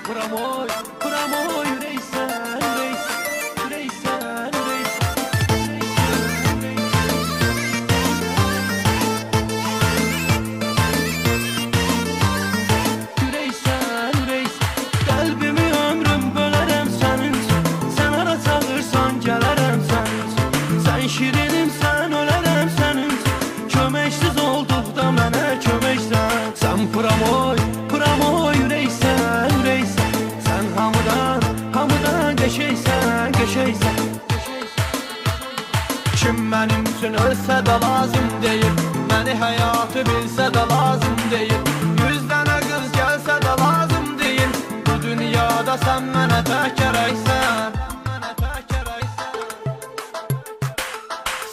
Pramoy, pramoy, reysen, reysen, reysen, reysen, reysen, reysen. Kalbimi ömrüm bölerem senin için. Sen ara çağırsan gelerem senin için. Sen şirinim, sen ölerem senin için. Kömeksiz olduqda mənə köməksən. Sen pramoy, pramoy, reysen, reysen. Sen hamıdan, hamıdan geçeysen, geçeysen. Kim benim için ölse de lazım değil, beni hayatı bilse de lazım değil. 100 tane kız gelse de lazım değil. Bu dünyada sen bana tek gereysen.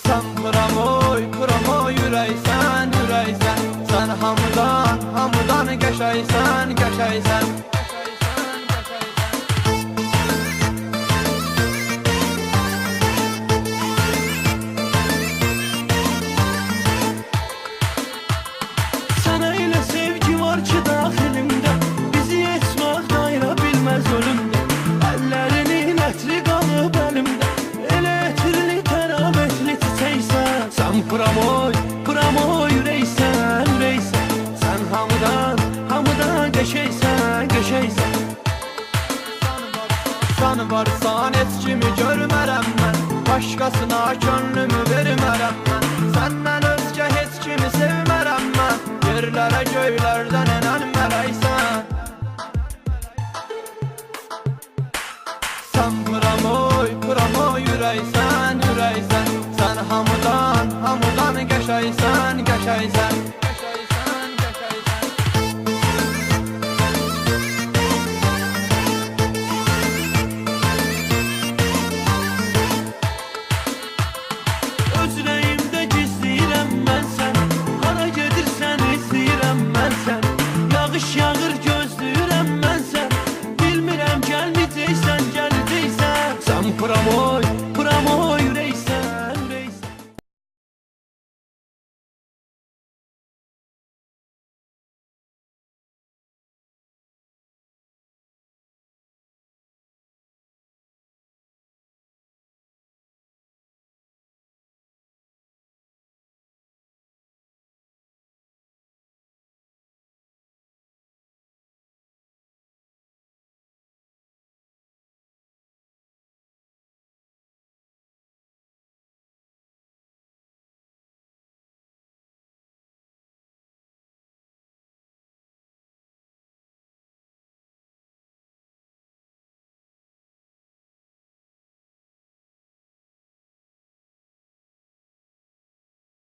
Sen pramoy, pramoy üreysen, üreysen. Sen hamıdan, hamıdan geçeysen, geçeysen. Sana ile sevgi var ki daxilimdə, bizi heç vaxt ayıra bilməz ölümdə. Əllərinin ətri qalıb əlimdə, elə ətirli, tərabətli çiçəksən. Sən pramoy, pramoy üreysən, üreysən. Sən hamıdan, hamıdan geçeysən, geçeysən. Sən varsan heç kimi görmərəm mən, başqasına könlümü vermərəm mən. Səndən özgə heç kimi sevmərəm mən, yerlərə göylərdən enən mələksən. Sən pramoy, pramoy üreysən, üreysən. Sən hamıdan, hamıdan geçeysən, geçeysən.